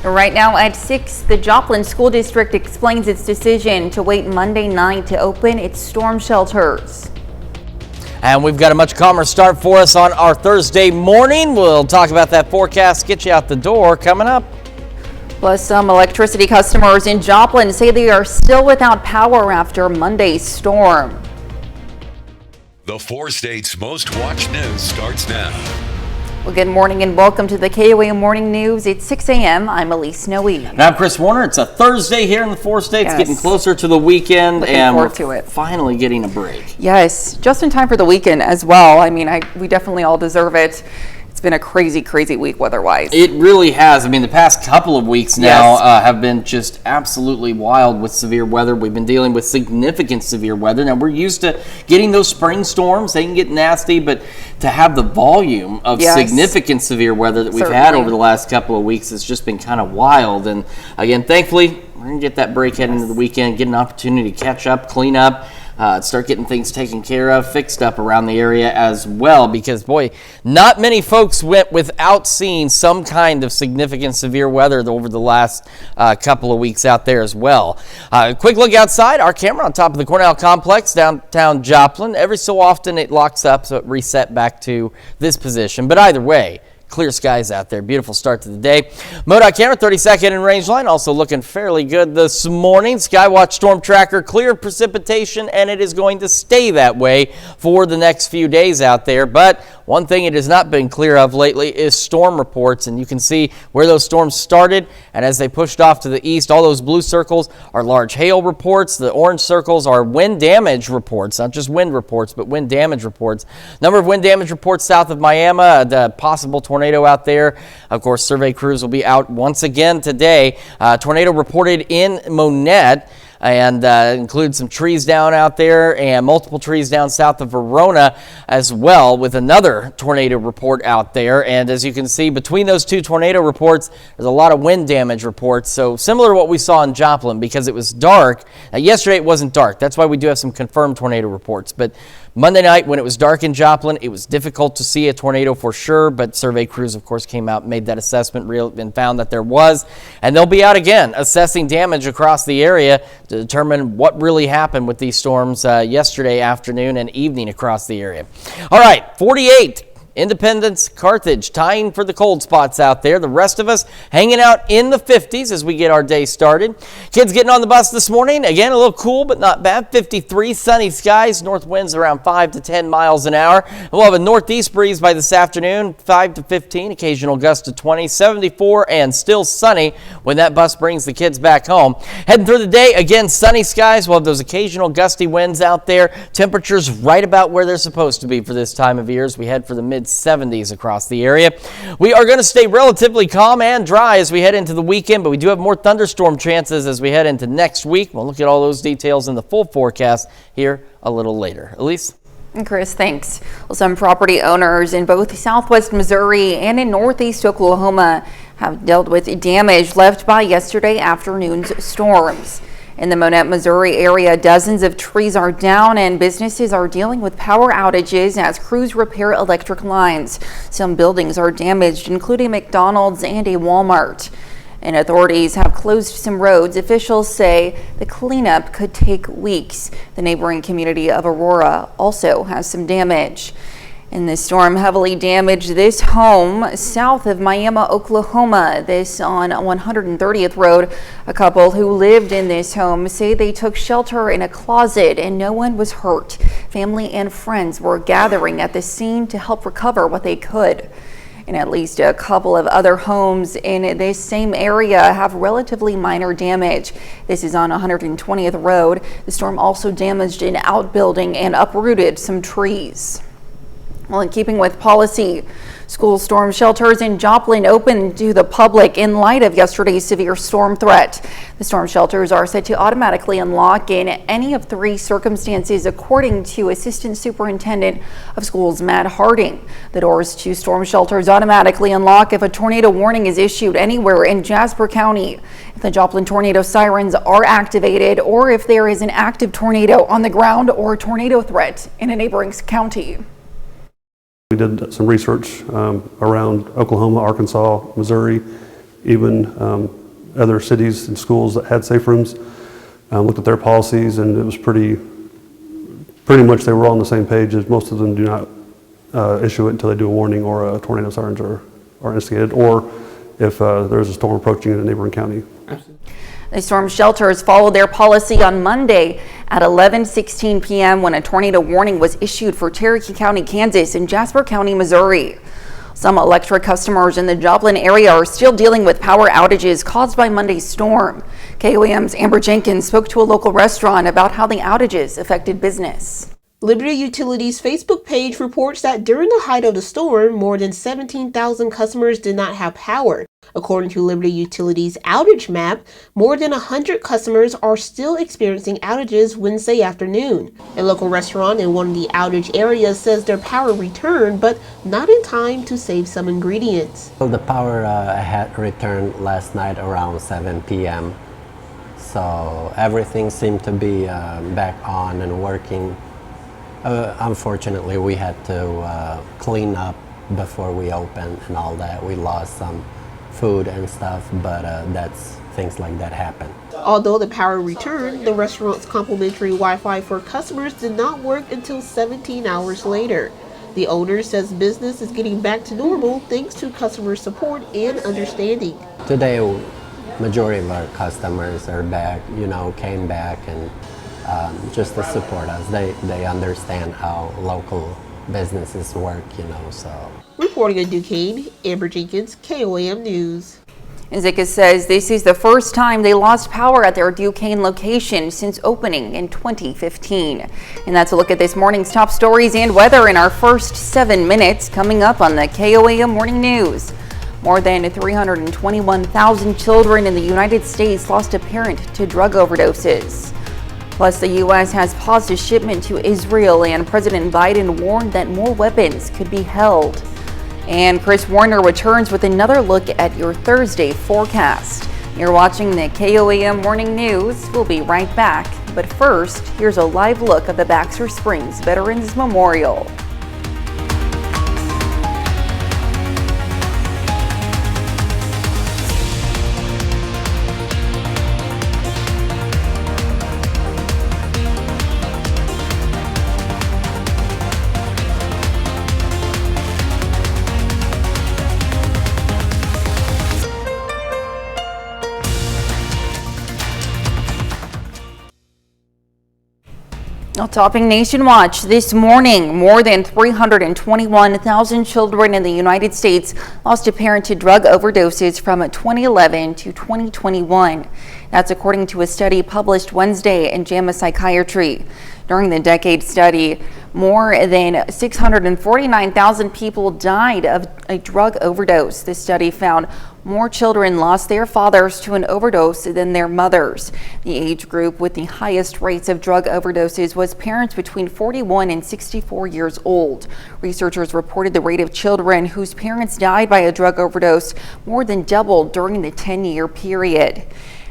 Right now at 6, the Joplin School District explains its decision to wait Monday night to open its storm shelters. And we've got a much calmer start for us on our Thursday morning. We'll talk about that forecast, get you out the door coming up. Plus, some electricity customers in Joplin say they are still without power after Monday's storm. The 4 states' most watched news starts now. Well, good morning and welcome to the KOAM Morning News. It's 6 a.m. I'm Elise Snowe. And I'm Chris Warner. It's a Thursday here in the 4 states, Yes. Getting closer to the weekend. Looking and forward we're to it. Finally getting a break. Yes, just in time for the weekend as well. I mean, we definitely all deserve it. It's been a crazy, crazy week weather-wise. It really has. I mean, the past couple of weeks now Yes. have been just absolutely wild with severe weather. We've been dealing with significant severe weather. Now, we're used to getting those spring storms. They can get nasty, but to have the volume of Yes. significant severe weather that we've had Certainly. over the last couple of weeks has just been kind of wild. And again, thankfully, we're going to get that break heading into the weekend, get an opportunity to catch up, clean up, start getting things taken care of, fixed up around the area as well, because boy, not many folks went without seeing some kind of significant severe weather over the last couple of weeks out there as well. Quick look outside, our camera on top of the Cornell Complex, downtown Joplin. Every so often it locks up, so it reset back to this position, but either way, clear skies out there. Beautiful start to the day. MoDOT camera, 32nd and range line, also looking fairly good this morning. Skywatch storm tracker, clear precipitation, and it is going to stay that way for the next few days out there. But one thing it has not been clear of lately is storm reports, and you can see where those storms started, and as they pushed off to the east, all those blue circles are large hail reports. The orange circles are wind damage reports, not just wind reports, but wind damage reports. Number of wind damage reports south of Miami, the possible tornado out there. Of course, survey crews will be out once again today. Tornado reported in Monette, and includes some trees down out there and multiple trees down south of Verona as well, with another tornado report out there. And as you can see, between those two tornado reports, there's a lot of wind damage reports. So similar to what we saw in Joplin, because it was dark. Yesterday it wasn't dark. That's why we do have some confirmed tornado reports. But Monday night, when it was dark in Joplin, it was difficult to see a tornado for sure, but survey crews, of course, came out and made that assessment and found that there was. And they'll be out again assessing damage across the area to determine what really happened with these storms yesterday afternoon and evening across the area. All right, 48. Independence, Carthage, tying for the cold spots out there. The rest of us hanging out in the 50s as we get our day started. Kids getting on the bus this morning. Again, a little cool, but not bad. 53, sunny skies. North winds around 5 to 10 miles an hour. We'll have a northeast breeze by this afternoon, 5 to 15, occasional gust to 20, 74, and still sunny when that bus brings the kids back home. Heading through the day, again, sunny skies. We'll have those occasional gusty winds out there. Temperatures right about where they're supposed to be for this time of year as we head for the mid-70s across the area. We are going to stay relatively calm and dry as we head into the weekend, but we do have more thunderstorm chances as we head into next week. We'll look at all those details in the full forecast here a little later. Elise? And Chris, thanks. Well, some property owners in both southwest Missouri and in northeast Oklahoma have dealt with damage left by yesterday afternoon's storms. In the Monette, Missouri area, dozens of trees are down and businesses are dealing with power outages as crews repair electric lines. Some buildings are damaged, including McDonald's and a Walmart. And authorities have closed some roads. Officials say the cleanup could take weeks. The neighboring community of Aurora also has some damage. And the storm heavily damaged this home south of Miami, Oklahoma. This on 130th Road. A couple who lived in this home say they took shelter in a closet and no one was hurt. Family and friends were gathering at the scene to help recover what they could. And at least a couple of other homes in this same area have relatively minor damage. This is on 120th Road. The storm also damaged an outbuilding and uprooted some trees. Well, in keeping with policy, school storm shelters in Joplin opened to the public in light of yesterday's severe storm threat. The storm shelters are set to automatically unlock in any of 3 circumstances, according to Assistant Superintendent of Schools Matt Harding. The doors to storm shelters automatically unlock if a tornado warning is issued anywhere in Jasper County, if the Joplin tornado sirens are activated, or if there is an active tornado on the ground or tornado threat in a neighboring county. We did some research around Oklahoma, Arkansas, Missouri, even other cities and schools that had safe rooms, looked at their policies, and it was pretty much they were all on the same page, as most of them do not issue it until they do a warning or a tornado sirens are instigated, or if there's a storm approaching in a neighboring county. The storm shelters followed their policy on Monday at 11:16 p.m. when a tornado warning was issued for Cherokee County, Kansas, and Jasper County, Missouri. Some electric customers in the Joplin area are still dealing with power outages caused by Monday's storm. KOAM's Amber Jenkins spoke to a local restaurant about how the outages affected business. Liberty Utilities' Facebook page reports that during the height of the storm, more than 17,000 customers did not have power. According to Liberty Utilities' outage map, more than 100 customers are still experiencing outages Wednesday afternoon. A local restaurant in one of the outage areas says their power returned, but not in time to save some ingredients. The power had returned last night around 7 p.m. So everything seemed to be back on and working. Unfortunately, we had to clean up before we opened and all that. We lost some food and stuff, but things like that happen. Although the power returned, the restaurant's complimentary Wi-Fi for customers did not work until 17 hours later. The owner says business is getting back to normal thanks to customer support and understanding. Today, majority of our customers are back, came back and just to support us. They understand how local businesses work, so. Reporting in Duquesne, Amber Jenkins, KOAM News. Zika says this is the first time they lost power at their Duquesne location since opening in 2015. And that's a look at this morning's top stories and weather in our first 7 minutes, coming up on the KOAM Morning News. More than 321,000 children in the United States lost a parent to drug overdoses. Plus, the U.S. has paused a shipment to Israel, and President Biden warned that more weapons could be held. And Chris Warner returns with another look at your Thursday forecast. You're watching the KOAM Morning News. We'll be right back. But first, here's a live look of the Baxter Springs Veterans Memorial. Topping Nation Watch this morning, more than 321,000 children in the United States lost a parent to drug overdoses from 2011 to 2021. That's according to a study published Wednesday in JAMA Psychiatry. During the decade study, more than 649,000 people died of a drug overdose. The study found more children lost their fathers to an overdose than their mothers. The age group with the highest rates of drug overdoses was parents between 41 and 64 years old. Researchers reported the rate of children whose parents died by a drug overdose more than doubled during the 10-year period.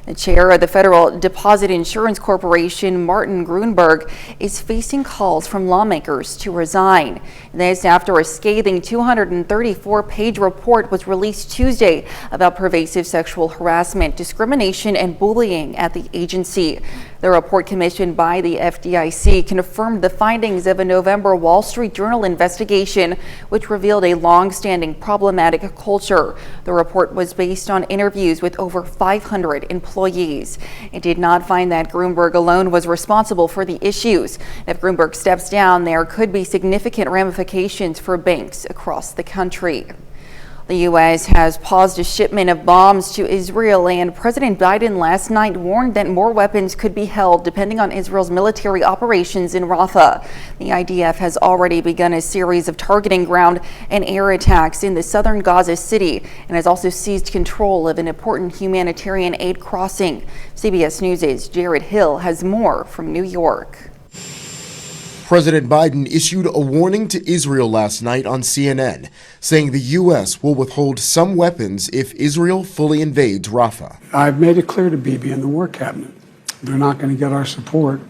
The chair of the Federal Deposit Insurance Corporation, Martin Grunberg, is facing calls from lawmakers to resign. This after a scathing 234-page report was released Tuesday about pervasive sexual harassment, discrimination, and bullying at the agency. The report commissioned by the FDIC confirmed the findings of a November Wall Street Journal investigation, which revealed a long-standing problematic culture. The report was based on interviews with over 500 employees. It did not find that Grunberg alone was responsible for the issues. If Grunberg steps down, there could be significant ramifications for banks across the country. The U.S. has paused a shipment of bombs to Israel, and President Biden last night warned that more weapons could be held depending on Israel's military operations in Rafah. The IDF has already begun a series of targeting ground and air attacks in the southern Gaza City and has also seized control of an important humanitarian aid crossing. CBS News' Jared Hill has more from New York. President Biden issued a warning to Israel last night on CNN, saying the U.S. will withhold some weapons if Israel fully invades Rafah. I've made it clear to Bibi and the War Cabinet they're not going to get our support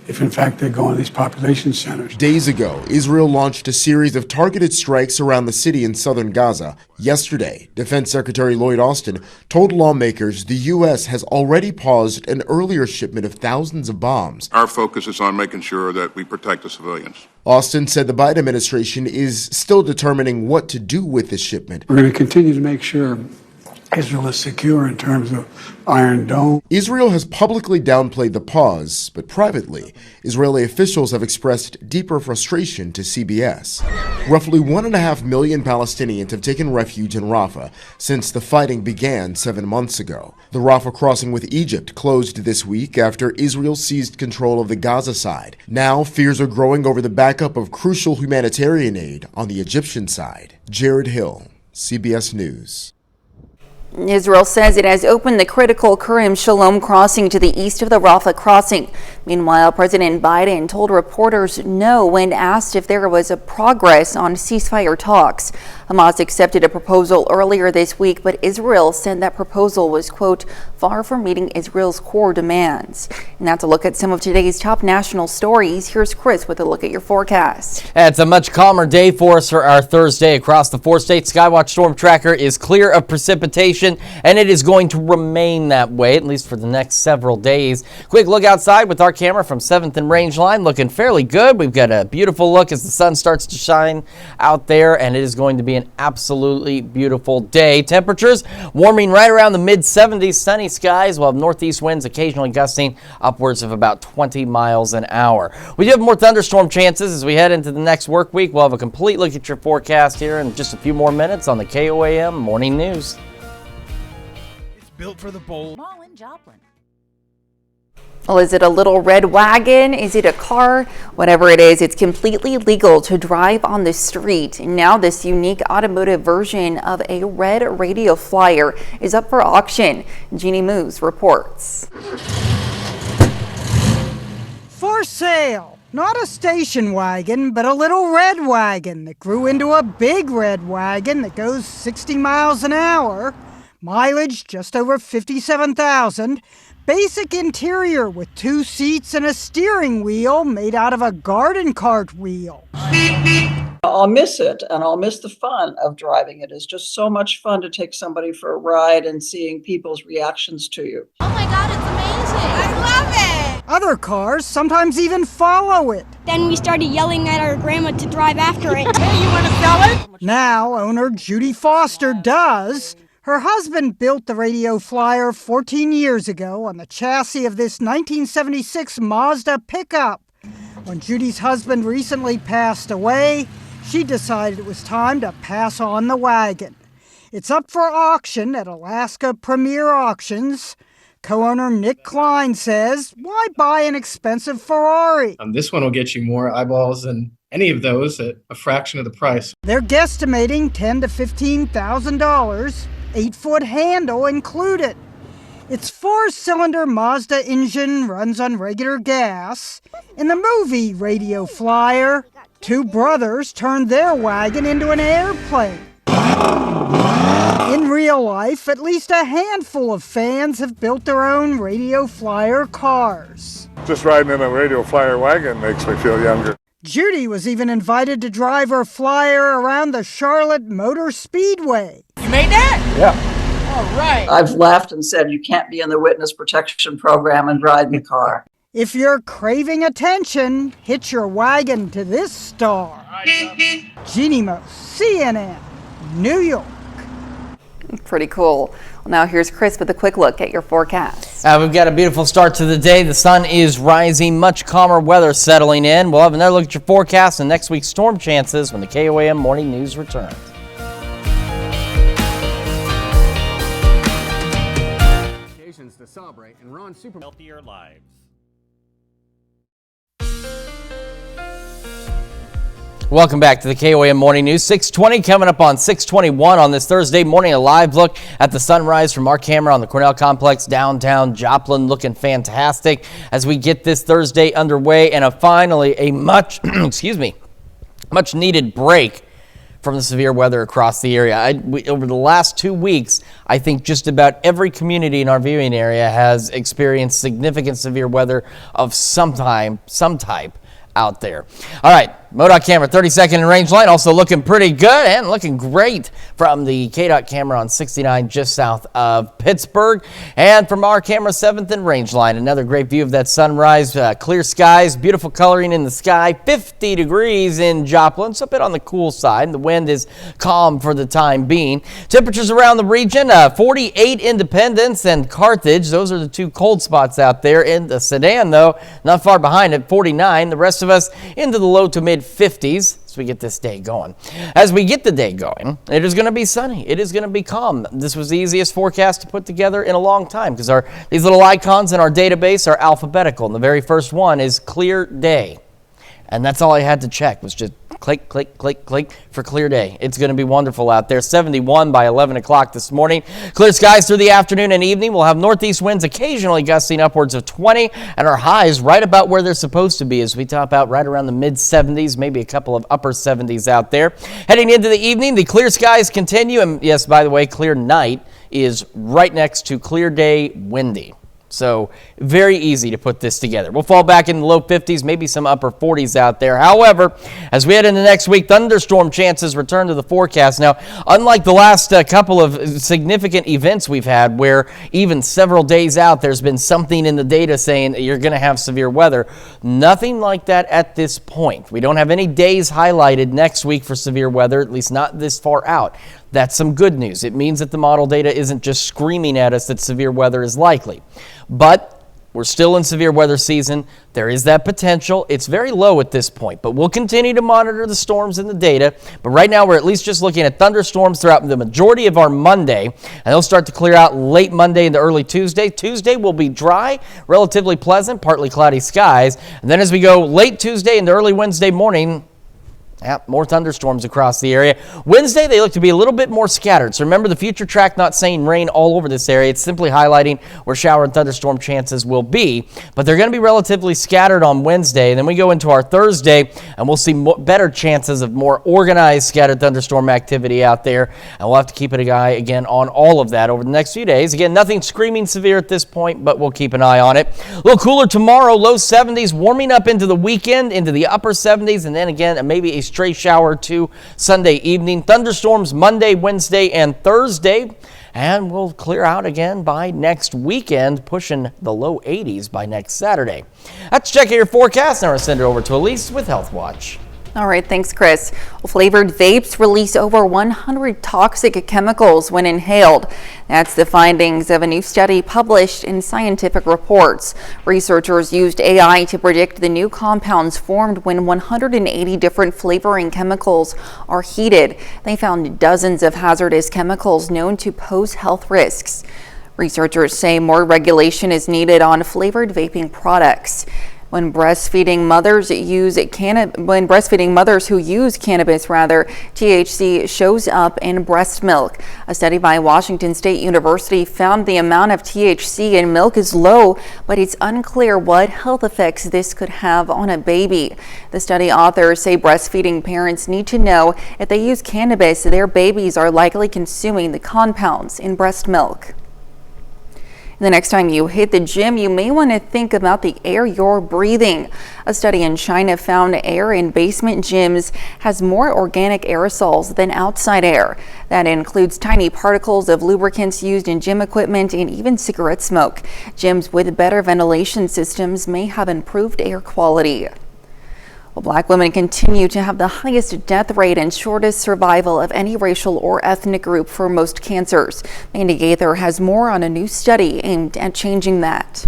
if in fact they go in these population centers. Days ago, Israel launched a series of targeted strikes around the city in southern Gaza. Yesterday, Defense Secretary Lloyd Austin told lawmakers the U.S. has already paused an earlier shipment of thousands of bombs. Our focus is on making sure that we protect the civilians. Austin said the Biden administration is still determining what to do with this shipment. We're going to continue to make sure Israel is secure in terms of Iron Dome. Israel has publicly downplayed the pause, but privately, Israeli officials have expressed deeper frustration to CBS. Roughly 1.5 million Palestinians have taken refuge in Rafah since the fighting began 7 months ago. The Rafah crossing with Egypt closed this week after Israel seized control of the Gaza side. Now, fears are growing over the backup of crucial humanitarian aid on the Egyptian side. Jared Hill, CBS News. Israel says it has opened the critical Kerem Shalom crossing to the east of the Rafah crossing. Meanwhile, President Biden told reporters no when asked if there was a progress on ceasefire talks. Hamas accepted a proposal earlier this week, but Israel said that proposal was, quote, far from meeting Israel's core demands. And that's a look at some of today's top national stories. Here's Chris with a look at your forecast. It's a much calmer day for us for our Thursday across the 4-state. Skywatch Storm Tracker is clear of precipitation, and it is going to remain that way, at least for the next several days. Quick look outside with our camera from 7th and Rangeline, looking fairly good. We've got a beautiful look as the sun starts to shine out there, and it is going to be an absolutely beautiful day. Temperatures warming right around the mid-70s, sunny skies. We'll have northeast winds occasionally gusting upwards of about 20 miles an hour. We do have more thunderstorm chances as we head into the next work week. We'll have a complete look at your forecast here in just a few more minutes on the KOAM Morning News. It's built for the bold. Mall in Joplin. Well, is it a little red wagon? Is it a car? Whatever it is, it's completely legal to drive on the street. And now this unique automotive version of a red radio flyer is up for auction. Jeannie Moose reports. For sale, not a station wagon, but a little red wagon that grew into a big red wagon that goes 60 miles an hour. Mileage just over 57,000. Basic interior with 2 seats and a steering wheel made out of a garden cart wheel. I'll miss it, and I'll miss the fun of driving it. It's just so much fun to take somebody for a ride and seeing people's reactions to you. Oh my God, it's amazing. I love it. Other cars sometimes even follow it. Then we started yelling at our grandma to drive after it. Hey, you want to sell it? Now owner Judy Foster does. Her husband built the radio flyer 14 years ago on the chassis of this 1976 Mazda pickup. When Judy's husband recently passed away, she decided it was time to pass on the wagon. It's up for auction at Alaska Premier Auctions. Co-owner Nick Klein says, why buy an expensive Ferrari? This one will get you more eyeballs than any of those at a fraction of the price. They're guesstimating $10,000 to $15,000. 8-foot handle included. Its 4-cylinder Mazda engine runs on regular gas. In the movie Radio Flyer, 2 brothers turned their wagon into an airplane. In real life, at least a handful of fans have built their own Radio Flyer cars. Just riding in a Radio Flyer wagon makes me feel younger. Judy was even invited to drive her Flyer around the Charlotte Motor Speedway. You made that? Yeah. All right. I've laughed and said, you can't be in the witness protection program and drive the car. If you're craving attention, hitch your wagon to this star. Jeannie Moose, CNN, New York. Pretty cool. Well, now here's Chris with a quick look at your forecast. We've got a beautiful start to the day. The sun is rising, much calmer weather settling in. We'll have another look at your forecast and next week's storm chances when the KOAM Morning News returns. To celebrate and run super healthier lives. Welcome back to the KOAM Morning News. 6:20 coming up on 6:21 on this Thursday morning. A live look at the sunrise from our camera on the Cornell Complex downtown Joplin, looking fantastic as we get this Thursday underway and finally a much, much needed break from the severe weather across the area. Over the last 2 weeks, I think just about every community in our viewing area has experienced significant severe weather of some type out there. All right, MoDOT camera 32nd and range line also looking pretty good and looking great from the KDOT camera on 69 just south of Pittsburgh. And from our camera 7th and range line, another great view of that sunrise, clear skies, beautiful coloring in the sky, 50 degrees in Joplin, so a bit on the cool side. The wind is calm for the time being. Temperatures around the region, 48 Independence and Carthage. Those are the two cold spots out there. In the Sedan, though, not far behind at 49. The rest of us into the low to mid 50s as we get this day going. As we get the day going, it is going to be sunny. It is going to be calm. This was the easiest forecast to put together in a long time because these little icons in our database are alphabetical. And the very first one is clear day. And that's all I had to check was just click, click, click, click for clear day. It's going to be wonderful out there. 71 by 11 o'clock this morning. Clear skies through the afternoon and evening. We'll have northeast winds occasionally gusting upwards of 20 and our highs right about where they're supposed to be as we top out right around the mid 70s, maybe a couple of upper 70s out there. Heading into the evening, the clear skies continue. And yes, by the way, clear night is right next to clear day windy. So very easy to put this together. We'll fall back in the low 50s, maybe some upper 40s out there. However, as we head into next week, thunderstorm chances return to the forecast. Now, unlike the last couple of significant events we've had where even several days out there's been something in the data saying that you're going to have severe weather, nothing like that at this point. We don't have any days highlighted next week for severe weather, at least not this far out. That's some good news. It means that the model data isn't just screaming at us that severe weather is likely. But we're still in severe weather season. There is that potential. It's very low at this point, but we'll continue to monitor the storms and the data. But right now, we're at least just looking at thunderstorms throughout the majority of our Monday, and they'll start to clear out late Monday into early Tuesday. Tuesday will be dry, relatively pleasant, partly cloudy skies. And then as we go late Tuesday into early Wednesday morning, more thunderstorms across the area. Wednesday, they look to be a little bit more scattered. So remember the future track not saying rain all over this area. It's simply highlighting where shower and thunderstorm chances will be. But they're going to be relatively scattered on Wednesday. And then we go into our Thursday, and we'll see better chances of more organized scattered thunderstorm activity out there. And we'll have to keep an eye again on all of that over the next few days. Again, nothing screaming severe at this point, but we'll keep an eye on it. A little cooler tomorrow, low 70s, warming up into the weekend, into the upper 70s, and then again, maybe a stray shower or two Sunday evening. Thunderstorms Monday, Wednesday, and Thursday. And we'll clear out again by next weekend, pushing the low 80s by next Saturday. Let's check your forecast. Now I'll send it over to Elise with Health Watch. All right, thanks, Chris. Well, flavored vapes release over 100 toxic chemicals when inhaled. That's the findings of a new study published in Scientific Reports. Researchers used AI to predict the new compounds formed when 180 different flavoring chemicals are heated. They found dozens of hazardous chemicals known to pose health risks. Researchers say more regulation is needed on flavored vaping products. When breastfeeding mothers who use cannabis, THC shows up in breast milk. A study by Washington State University found the amount of THC in milk is low, but it's unclear what health effects this could have on a baby. The study authors say breastfeeding parents need to know if they use cannabis, their babies are likely consuming the compounds in breast milk. The next time you hit the gym, you may want to think about the air you're breathing. A study in China found air in basement gyms has more organic aerosols than outside air. That includes tiny particles of lubricants used in gym equipment and even cigarette smoke. Gyms with better ventilation systems may have improved air quality. Well, Black women continue to have the highest death rate and shortest survival of any racial or ethnic group for most cancers. Mandy Gaither has more on a new study aimed at changing that.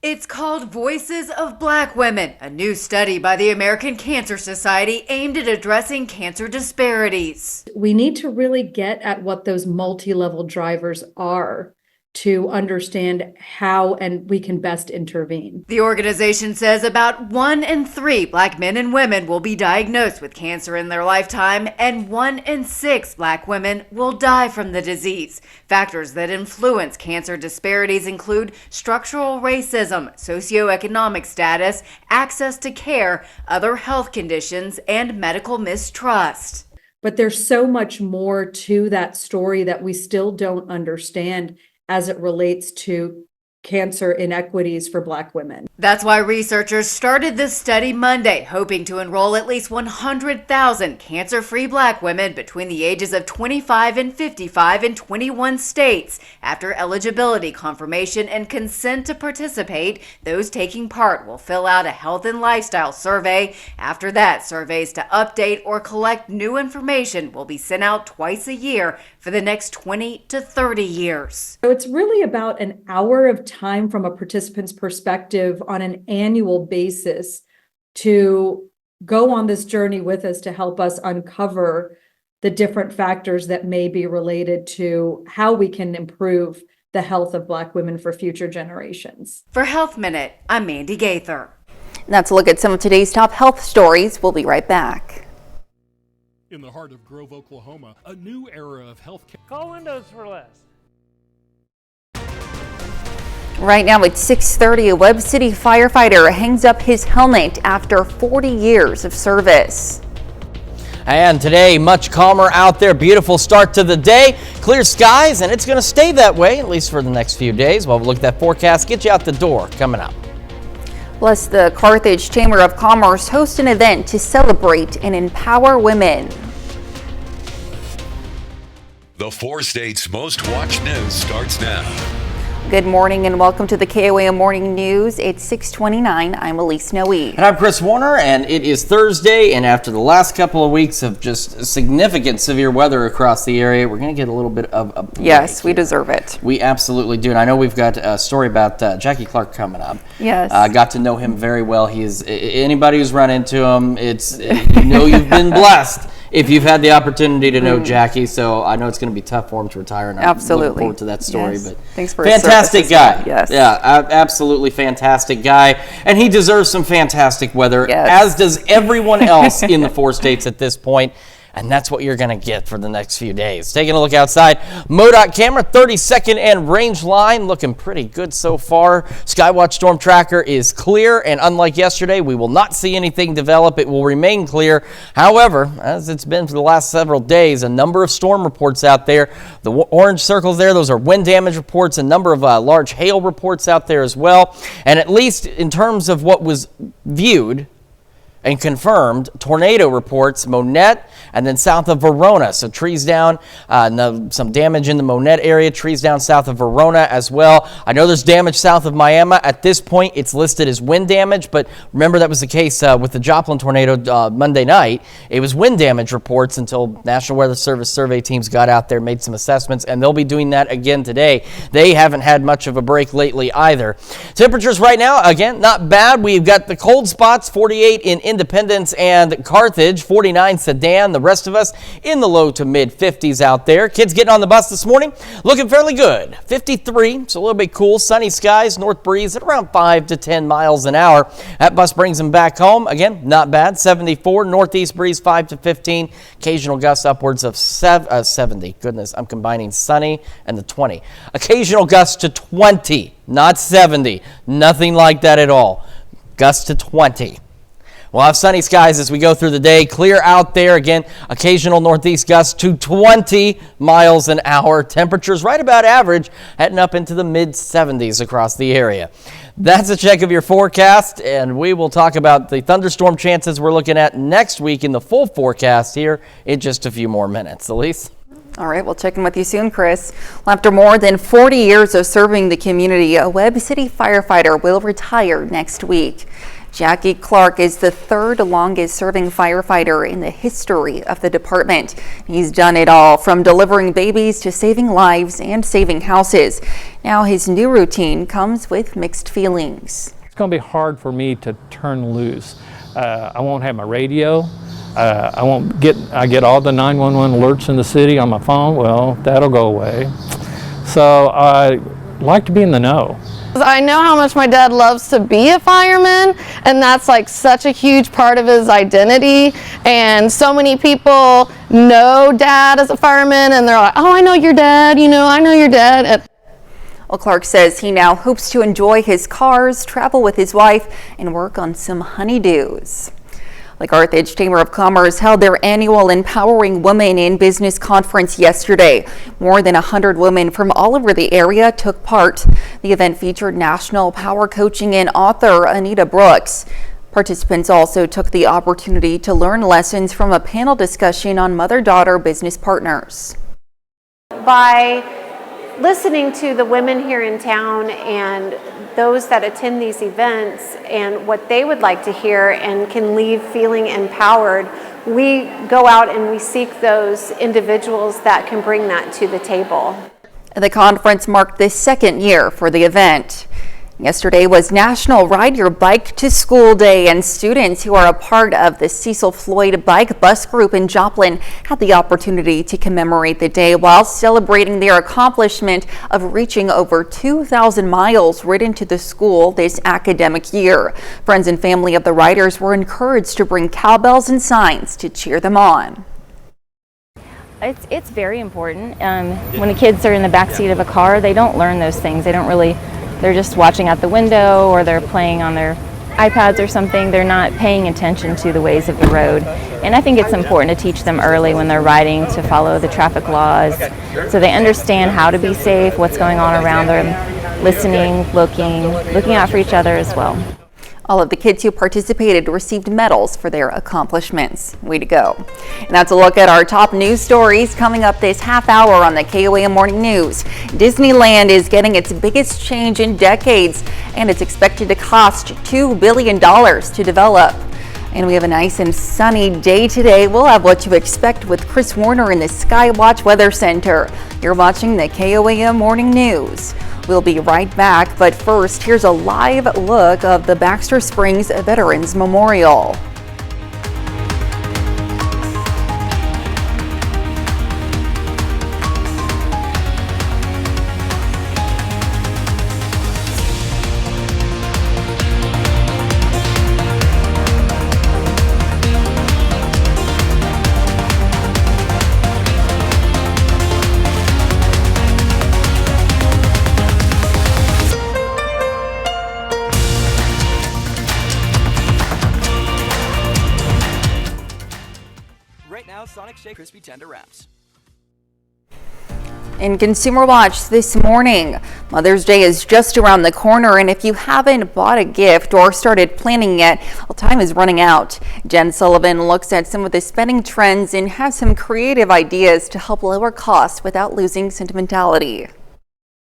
It's called Voices of Black Women, a new study by the American Cancer Society aimed at addressing cancer disparities. We need to really get at what those multi-level drivers are to understand how and we can best intervene. The organization says about 1 in 3 Black men and women will be diagnosed with cancer in their lifetime, and 1 in 6 Black women will die from the disease. Factors that influence cancer disparities include structural racism, socioeconomic status, access to care, other health conditions, and medical mistrust. But there's so much more to that story that we still don't understand as it relates to cancer inequities for Black women. That's why researchers started this study Monday, hoping to enroll at least 100,000 cancer-free Black women between the ages of 25 and 55 in 21 states. After eligibility confirmation and consent to participate, those taking part will fill out a health and lifestyle survey. After that, surveys to update or collect new information will be sent out twice a year for the next 20 to 30 years. So it's really about an hour of time from a participant's perspective on an annual basis to go on this journey with us to help us uncover the different factors that may be related to how we can improve the health of Black women for future generations. For Health Minute, I'm Mandy Gaither. And that's a look at some of today's top health stories. We'll be right back. In the heart of Grove, Oklahoma, a new era of health care. Call Windows for less. Right now at 6:30, a Webb City firefighter hangs up his helmet after 40 years of service. And today, much calmer out there. Beautiful start to the day. Clear skies, and it's going to stay that way, at least for the next few days. We'll look at that forecast, get you out the door coming up. Plus, the Carthage Chamber of Commerce hosts an event to celebrate and empower women. The 4 states' most watched news starts now. Good morning and welcome to the KOAM Morning News. It's 6:29. I'm Elise Noe. And I'm Chris Warner, and it is Thursday, and after the last couple of weeks of just significant severe weather across the area, we're going to get a little bit of a break. Yes, we deserve it. We absolutely do, and I know we've got a story about Jackie Clark coming up. Yes. Got to know him very well. He is, anybody who's run into him, it's, you know, you've been blessed if you've had the opportunity to know Jackie, so I know it's going to be tough for him to retire, and I'm looking forward to that story. Yes. But thanks for fantastic guy. Yes. Yeah, absolutely fantastic guy, and he deserves some fantastic weather, as does everyone else in the 4 states at this point. And that's what you're going to get for the next few days. Taking a look outside, MoDOT camera, 32nd and range line, looking pretty good so far. Skywatch storm tracker is clear, and unlike yesterday, we will not see anything develop. It will remain clear. However, as it's been for the last several days, a number of storm reports out there. The orange circles there, those are wind damage reports, a number of large hail reports out there as well. And at least in terms of what was viewed and confirmed, tornado reports, Monette, and then south of Verona. So trees down, some damage in the Monette area, trees down south of Verona as well. I know there's damage south of Miami. At this point, it's listed as wind damage, but remember that was the case with the Joplin tornado Monday night. It was wind damage reports until National Weather Service survey teams got out there, made some assessments, and they'll be doing that again today. They haven't had much of a break lately either. Temperatures right now, again, not bad. We've got the cold spots, 48 in Independence and Carthage, 49 Sedan. The rest of us in the low to mid 50s out there. Kids getting on the bus this morning, looking fairly good. 53, it's a little bit cool. Sunny skies, north breeze at around 5 to 10 miles an hour. That bus brings them back home. Again, not bad. 74, northeast breeze 5 to 15. Occasional gusts upwards of 70. Goodness, I'm combining sunny and the 20. Occasional gusts to 20, not 70. Nothing like that at all. Gusts to 20. We'll have sunny skies as we go through the day. Clear out there. Again, occasional northeast gusts to 20 miles an hour. Temperatures right about average, heading up into the mid 70s across the area. That's a check of your forecast, and we will talk about the thunderstorm chances we're looking at next week in the full forecast here in just a few more minutes. Elise? All right, we'll check in with you soon, Chris. Well, after more than 40 years of serving the community, a Webb City firefighter will retire next week. Jackie Clark is the third longest serving firefighter in the history of the department. He's done it all, from delivering babies to saving lives and saving houses. Now his new routine comes with mixed feelings. It's going to be hard for me to turn loose. I won't have my radio. I get all the 911 alerts in the city on my phone. Well, that'll go away. So I like to be in the know. I know how much my dad loves to be a fireman, and that's like such a huge part of his identity. And so many people know Dad as a fireman, and they're like, oh, I know your dad, I know your dad. Well, Clark says he now hopes to enjoy his cars, travel with his wife, and work on some honeydews. The Carthage Chamber of Commerce held their annual Empowering Women in Business conference yesterday. More than 100 women from all over the area took part. The event featured national power coaching and author Anita Brooks. Participants also took the opportunity to learn lessons from a panel discussion on mother-daughter business partners. By listening to the women here in town and those that attend these events and what they would like to hear and can leave feeling empowered, we go out and we seek those individuals that can bring that to the table. The conference marked the second year for the event. Yesterday was National Ride Your Bike to School Day, and students who are a part of the Cecil Floyd Bike Bus Group in Joplin had the opportunity to commemorate the day while celebrating their accomplishment of reaching over 2,000 miles ridden to the school this academic year. Friends and family of the riders were encouraged to bring cowbells and signs to cheer them on. It's very important. When the kids are in the backseat of a car, they don't learn those things. They're just watching out the window, or they're playing on their iPads or something. They're not paying attention to the ways of the road. And I think it's important to teach them early when they're riding to follow the traffic laws so they understand how to be safe, what's going on around them, listening, looking out for each other as well. All of the kids who participated received medals for their accomplishments. Way to go. And that's a look at our top news stories coming up this half hour on the KOAM Morning News. Disneyland is getting its biggest change in decades, and it's expected to cost $2 billion to develop. And we have a nice and sunny day today. We'll have what you expect with Chris Warner in the Skywatch Weather Center. You're watching the KOAM Morning News. We'll be right back, but first, here's a live look of the Baxter Springs Veterans Memorial. Crispy tender wraps. In Consumer Watch this morning, Mother's Day is just around the corner, and if you haven't bought a gift or started planning yet, well, time is running out. Jen Sullivan looks at some of the spending trends and has some creative ideas to help lower costs without losing sentimentality.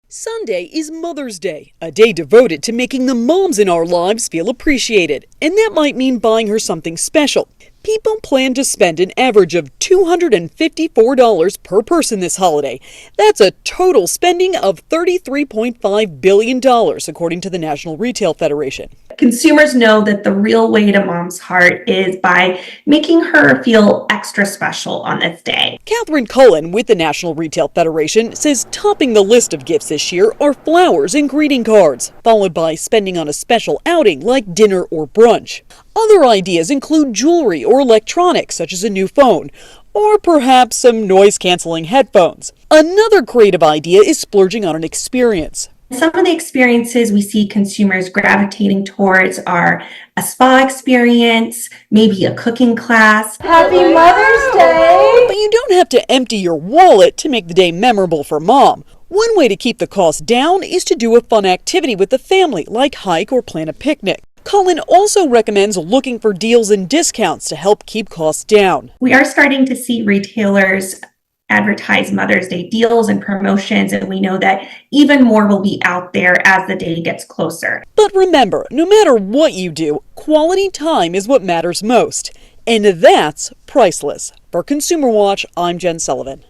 Sunday is Mother's Day, a day devoted to making the moms in our lives feel appreciated, and that might mean buying her something special. People plan to spend an average of $254 per person this holiday. That's a total spending of $33.5 billion, according to the National Retail Federation. Consumers know that the real way to mom's heart is by making her feel extra special on this day. Catherine Cullen with the National Retail Federation says topping the list of gifts this year are flowers and greeting cards, followed by spending on a special outing like dinner or brunch. Other ideas include jewelry or electronics, such as a new phone, or perhaps some noise-canceling headphones. Another creative idea is splurging on an experience. Some of the experiences we see consumers gravitating towards are a spa experience, maybe a cooking class. Happy Mother's Day! But you don't have to empty your wallet to make the day memorable for mom. One way to keep the cost down is to do a fun activity with the family, like hike or plan a picnic. Cullen also recommends looking for deals and discounts to help keep costs down. We are starting to see retailers advertise Mother's Day deals and promotions, and we know that even more will be out there as the day gets closer. But remember, no matter what you do, quality time is what matters most. And that's priceless. For Consumer Watch, I'm Jen Sullivan.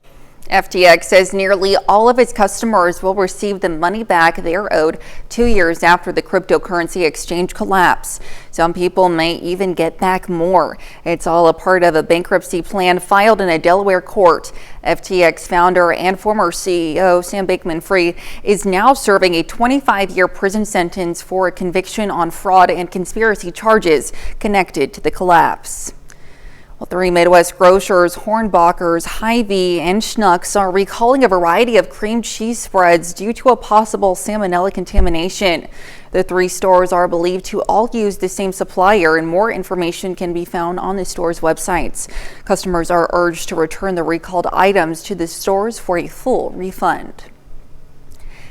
FTX says nearly all of its customers will receive the money back they're owed 2 years after the cryptocurrency exchange collapse. Some people may even get back more. It's all a part of a bankruptcy plan filed in a Delaware court. FTX founder and former CEO Sam Bankman-Fried is now serving a 25-year prison sentence for a conviction on fraud and conspiracy charges connected to the collapse. Well, 3 Midwest grocers, Hornbacher's, Hy-Vee, and Schnucks are recalling a variety of cream cheese spreads due to a possible salmonella contamination. The 3 stores are believed to all use the same supplier, and more information can be found on the store's websites. Customers are urged to return the recalled items to the stores for a full refund.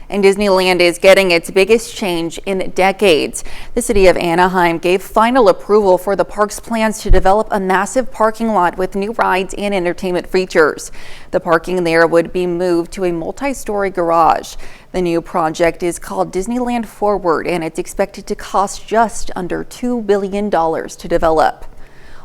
And Disneyland is getting its biggest change in decades. The city of Anaheim gave final approval for the park's plans to develop a massive parking lot with new rides and entertainment features. The parking there would be moved to a multi-story garage. The new project is called Disneyland Forward, and it's expected to cost just under $2 billion to develop.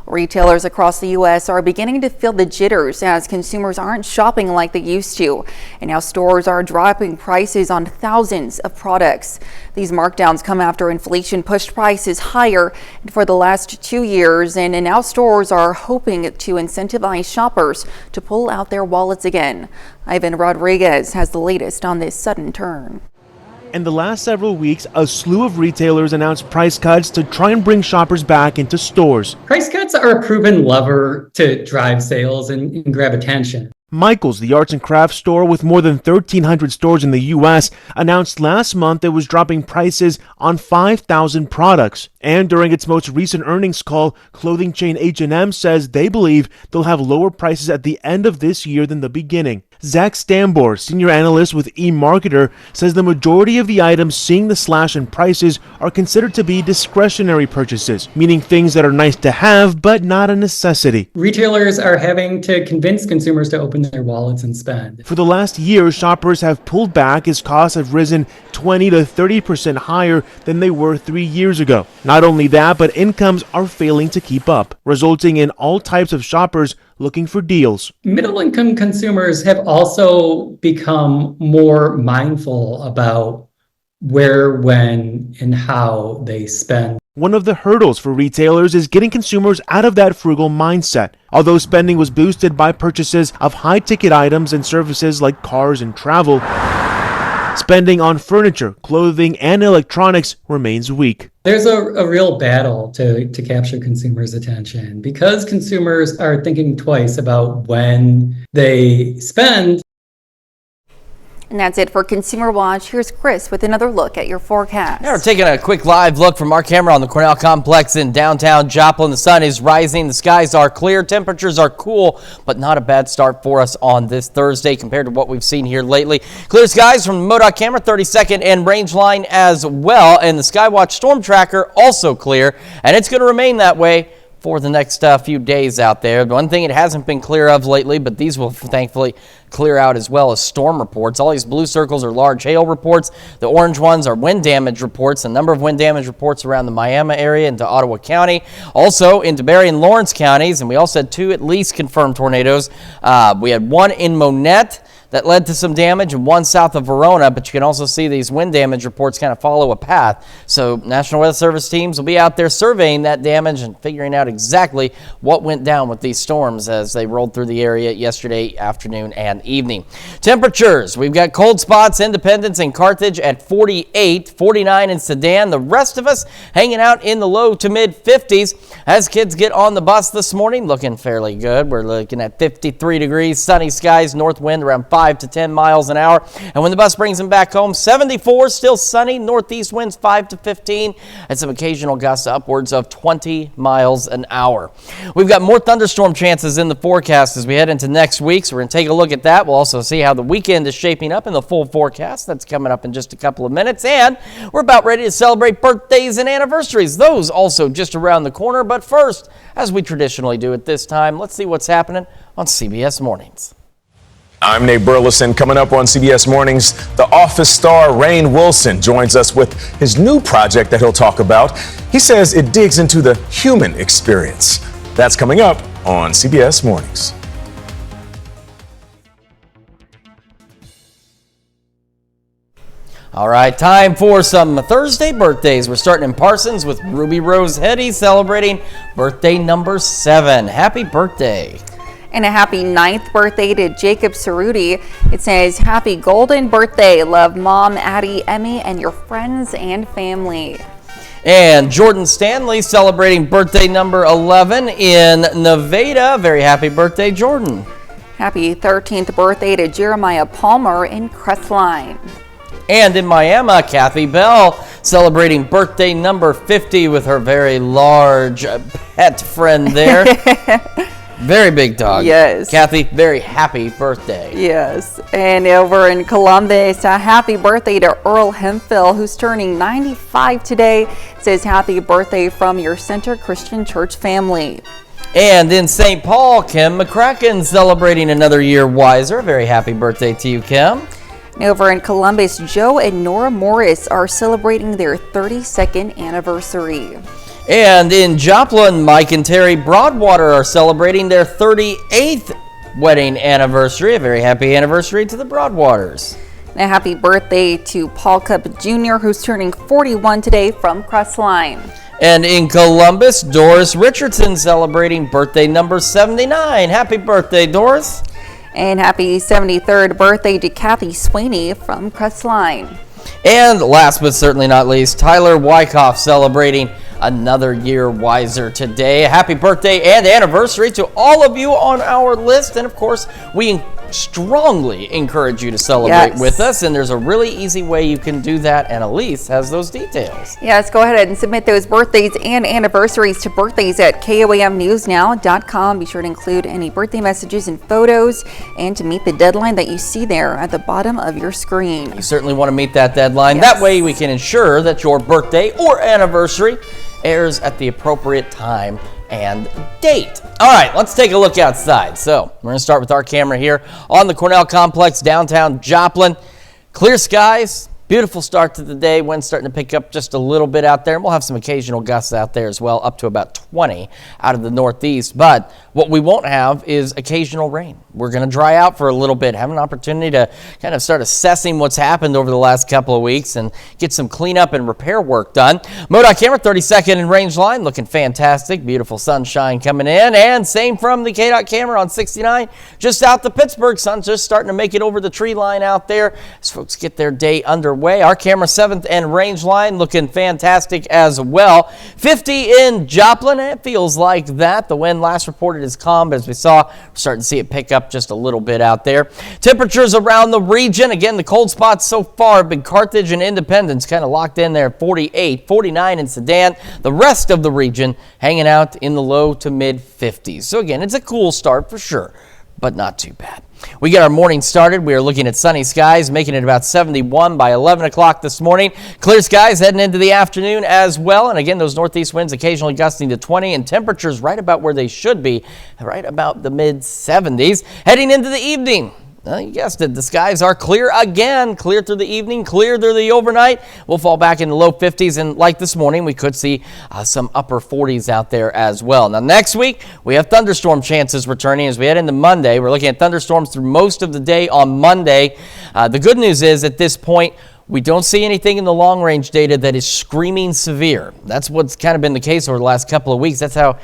Retailers across the U.S. are beginning to feel the jitters as consumers aren't shopping like they used to. And now stores are dropping prices on thousands of products. These markdowns come after inflation pushed prices higher for the last 2 years. And now stores are hoping to incentivize shoppers to pull out their wallets again. Ivan Rodriguez has the latest on this sudden turn. In the last several weeks, a slew of retailers announced price cuts to try and bring shoppers back into stores. Price cuts are a proven lever to drive sales and grab attention. Michael's, the arts and crafts store with more than 1,300 stores in the U.S., announced last month it was dropping prices on 5,000 products. And during its most recent earnings call, clothing chain H&M says they believe they'll have lower prices at the end of this year than the beginning. Zach Stambor, senior analyst with eMarketer, says the majority of the items seeing the slash in prices are considered to be discretionary purchases, meaning things that are nice to have but not a necessity. Retailers are having to convince consumers to open their wallets and spend. For the last year, shoppers have pulled back as costs have risen 20 to 30% higher than they were 3 years ago. Not only that, but incomes are failing to keep up, resulting in all types of shoppers looking for deals. Middle-income consumers have also become more mindful about where, when, and how they spend. One of the hurdles for retailers is getting consumers out of that frugal mindset. Although spending was boosted by purchases of high-ticket items and services like cars and travel, spending on furniture, clothing, and electronics remains weak. There's a real battle to capture consumers' attention because consumers are thinking twice about when they spend. And that's it for Consumer Watch. Here's Chris with another look at your forecast. Yeah, we're taking a quick live look from our camera on the Cornell Complex in downtown Joplin. The sun is rising, the skies are clear, temperatures are cool, but not a bad start for us on this Thursday compared to what we've seen here lately. Clear skies from the MoDOT camera, 32nd and range line as well, and the Skywatch storm tracker also clear, and it's going to remain that way for the next few days out there. One thing it hasn't been clear of lately, but these will thankfully clear out as well as storm reports. All these blue circles are large hail reports. The orange ones are wind damage reports. A number of wind damage reports around the Miami area into Ottawa County, also into Barry and Lawrence counties, and we also had 2 at least confirmed tornadoes. We had 1 in Monette that led to some damage and 1 south of Verona, but you can also see these wind damage reports kind of follow a path. So National Weather Service teams will be out there surveying that damage and figuring out exactly what went down with these storms as they rolled through the area yesterday afternoon and evening. Temperatures, we've got cold spots, Independence and Carthage at 48, 49 in Sedan. The rest of us hanging out in the low to mid 50s. As kids get on the bus this morning, looking fairly good. We're looking at 53 degrees, sunny skies, north wind around 5 to 10 miles an hour. And when the bus brings them back home, 74, still sunny, northeast winds 5 to 15, and some occasional gusts upwards of 20 miles an hour. We've got more thunderstorm chances in the forecast as we head into next week, so we're going to take a look at that. We'll also see how the weekend is shaping up in the full forecast. That's coming up in just a couple of minutes. And we're about ready to celebrate birthdays and anniversaries. Those also just around the corner. But first, as we traditionally do at this time, let's see what's happening on CBS Mornings. I'm Nate Burleson. Coming up on CBS Mornings, The Office star Rainn Wilson joins us with his new project that he'll talk about. He says it digs into the human experience. That's coming up on CBS Mornings. All right, time for some Thursday birthdays. We're starting in Parsons with Ruby Rose Hetty celebrating birthday number 7. Happy birthday. And a happy 9th birthday to Jacob Cerruti. It says, happy golden birthday. Love Mom, Addie, Emmy, and your friends and family. And Jordan Stanley celebrating birthday number 11 in Nevada. Very happy birthday, Jordan. Happy 13th birthday to Jeremiah Palmer in Crestline. And in Miami, Kathy Bell celebrating birthday number 50 with her very large pet friend there. Very big dog. Yes. Kathy, very happy birthday. Yes. And over in Columbus, a happy birthday to Earl Hemphill, who's turning 95 today. It says happy birthday from your Center Christian Church family. And in St. Paul, Kim McCracken celebrating another year wiser. Very happy birthday to you, Kim. And over in Columbus, Joe and Nora Morris are celebrating their 32nd anniversary. And in Joplin, Mike and Terry Broadwater are celebrating their 38th wedding anniversary. A very happy anniversary to the Broadwaters. And a happy birthday to Paul Cup Jr., who's turning 41 today from Crestline. And in Columbus, Doris Richardson celebrating birthday number 79. Happy birthday, Doris. And happy 73rd birthday to Kathy Sweeney from Crestline. And last but certainly not least, Tyler Wyckoff celebrating another year wiser today. Happy birthday and anniversary to all of you on our list. And of course, we strongly encourage you to celebrate with us. And there's a really easy way you can do that. And Elise has those details. Yes, go ahead and submit those birthdays and anniversaries to birthdays at KOAMnewsnow.com. Be sure to include any birthday messages and photos and to meet the deadline that you see there at the bottom of your screen. You certainly want to meet that deadline. That way we can ensure that your birthday or anniversary airs at the appropriate time and date. All right, let's take a look outside. So we're going to start with our camera here on the Cornell Complex, downtown Joplin. Clear skies, beautiful start to the day. Wind's starting to pick up just a little bit out there. And we'll have some occasional gusts out there as well, up to about 20 out of the northeast. But what we won't have is occasional rain. We're going to dry out for a little bit, have an opportunity to kind of start assessing what's happened over the last couple of weeks and get some cleanup and repair work done. MoDOT camera, 32nd and range line, looking fantastic. Beautiful sunshine coming in. And same from the KDOT camera on 69, just south of Pittsburgh. Sun's just starting to make it over the tree line out there as folks get their day underway. Our camera, 7th and range line, looking fantastic as well. 50 in Joplin. It feels like that. The wind last reported is calm, but as we saw, we're starting to see it pick up just a little bit out there. Temperatures around the region. Again, the cold spots so far have been Carthage and Independence kind of locked in there at 48, 49 in Sedan. The rest of the region hanging out in the low to mid 50s. So again, it's a cool start for sure, but not too bad. We get our morning started. We are looking at sunny skies, making it about 71 by 11 o'clock this morning. Clear skies heading into the afternoon as well. And again, those northeast winds occasionally gusting to 20 and temperatures right about where they should be, right about the mid 70s. Heading into the evening. You guessed it, the skies are clear again, clear through the evening, clear through the overnight. We'll fall back in the low 50s, and like this morning, we could see some upper 40s out there as well. Now, next week, we have thunderstorm chances returning as we head into Monday. We're looking at thunderstorms through most of the day on Monday. The good news is, at this point, we don't see anything in the long-range data that is screaming severe. That's what's kind of been the case over the last couple of weeks. That's how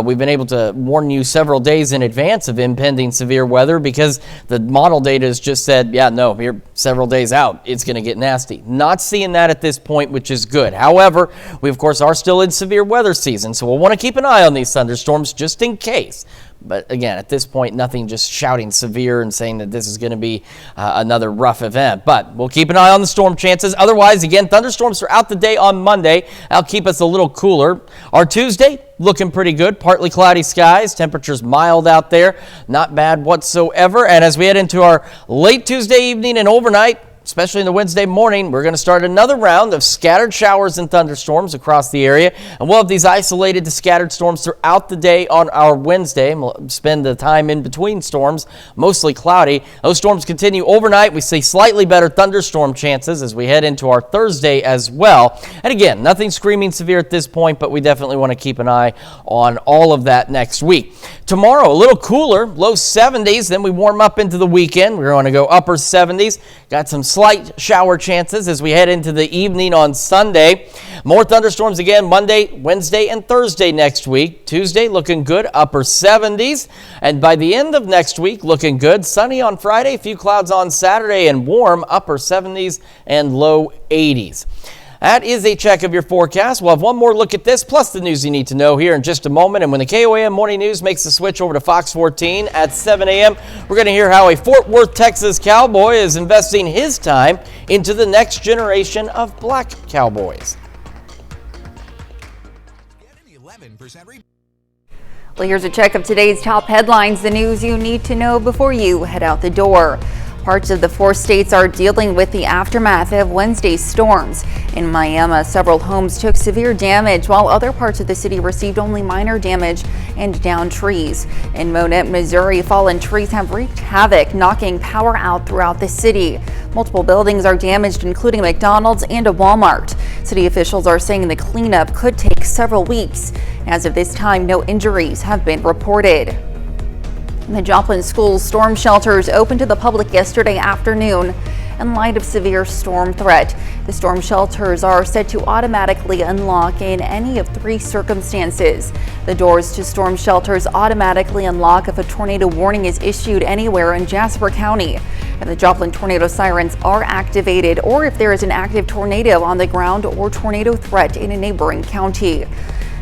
we've been able to warn you several days in advance of impending severe weather, because the model data has just said, yeah, no, here several days out, it's going to get nasty. Not seeing that at this point, which is good. However, we, of course, are still in severe weather season, so we'll want to keep an eye on these thunderstorms just in case. But again, at this point, nothing just shouting severe and saying that this is going to be another rough event. But we'll keep an eye on the storm chances. Otherwise, again, thunderstorms throughout the day on Monday. That'll keep us a little cooler. Our Tuesday, looking pretty good. Partly cloudy skies. Temperatures mild out there. Not bad whatsoever. And as we head into our late Tuesday evening and overnight, especially in the Wednesday morning, we're going to start another round of scattered showers and thunderstorms across the area. And we'll have these isolated to scattered storms throughout the day on our Wednesday. And we'll spend the time in between storms, mostly cloudy. Those storms continue overnight. We see slightly better thunderstorm chances as we head into our Thursday as well. And again, nothing screaming severe at this point, but we definitely want to keep an eye on all of that next week. Tomorrow, a little cooler, low 70s. Then we warm up into the weekend. We're going to go upper 70s. Got some slight shower chances as we head into the evening on Sunday. More thunderstorms again Monday, Wednesday, and Thursday next week. Tuesday looking good, upper 70s. And by the end of next week, looking good. Sunny on Friday, a few clouds on Saturday, and warm, upper 70s and low 80s. That is a check of your forecast. We'll have one more look at this, plus the news you need to know here in just a moment. And when the KOAM Morning News makes the switch over to Fox 14 at 7 a.m., we're going to hear how a Fort Worth, Texas cowboy is investing his time into the next generation of black cowboys. Well, here's a check of today's top headlines, the news you need to know before you head out the door. Parts of the 4 states are dealing with the aftermath of Wednesday's storms. In Miami, several homes took severe damage, while other parts of the city received only minor damage and downed trees. In Monette, Missouri, fallen trees have wreaked havoc, knocking power out throughout the city. Multiple buildings are damaged, including a McDonald's and a Walmart. City officials are saying the cleanup could take several weeks. As of this time, no injuries have been reported. The Joplin School's storm shelters opened to the public yesterday afternoon in light of severe storm threat. The storm shelters are set to automatically unlock in any of 3 circumstances. The doors to storm shelters automatically unlock if a tornado warning is issued anywhere in Jasper County, if the Joplin tornado sirens are activated, or if there is an active tornado on the ground or tornado threat in a neighboring county.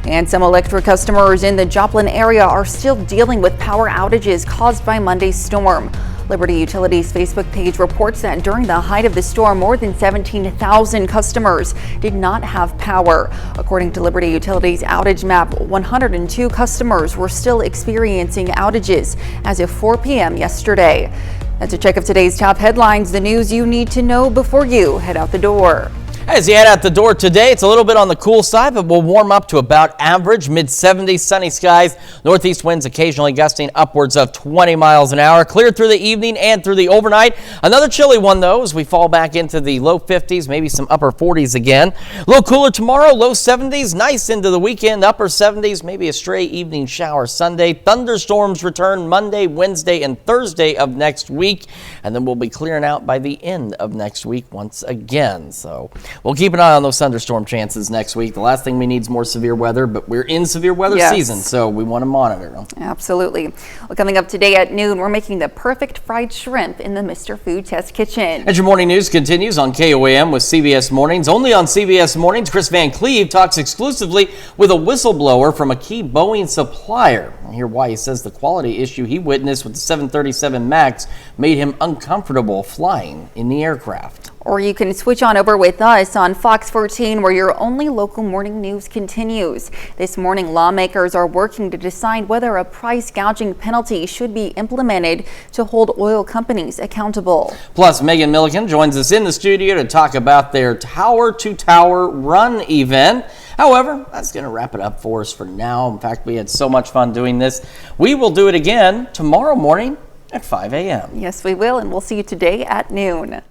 And some electric customers in the Joplin area are still dealing with power outages caused by Monday's storm. Liberty Utilities' Facebook page reports that during the height of the storm, more than 17,000 customers did not have power. According to Liberty Utilities' outage map, 102 customers were still experiencing outages as of 4 p.m. yesterday. That's a check of today's top headlines, the news you need to know before you head out the door. As you head out the door today, it's a little bit on the cool side, but we'll warm up to about average, mid-70s, sunny skies. Northeast winds occasionally gusting upwards of 20 miles an hour. Cleared through the evening and through the overnight. Another chilly one, though, as we fall back into the low 50s, maybe some upper 40s again. A little cooler tomorrow, low 70s, nice into the weekend, upper 70s, maybe a stray evening shower Sunday. Thunderstorms return Monday, Wednesday, and Thursday of next week, and then we'll be clearing out by the end of next week once again. So we'll keep an eye on those thunderstorm chances next week. The last thing we need is more severe weather, but we're in severe weather season, so we want to monitor them. Absolutely. Well, coming up today at noon, we're making the perfect fried shrimp in the Mr. Food Test Kitchen. And your morning news continues on KOAM with CBS Mornings. Only on CBS Mornings, Chris Van Cleve talks exclusively with a whistleblower from a key Boeing supplier. I'll hear why he says the quality issue he witnessed with the 737 MAX made him uncomfortable flying in the aircraft. Or you can switch on over with us on Fox 14, where your only local morning news continues. This morning, lawmakers are working to decide whether a price gouging penalty should be implemented to hold oil companies accountable. Plus, Megan Milliken joins us in the studio to talk about their Tower to Tower Run event. However, that's going to wrap it up for us for now. In fact, we had so much fun doing this. We will do it again tomorrow morning at 5 a.m. Yes, we will, and we'll see you today at noon.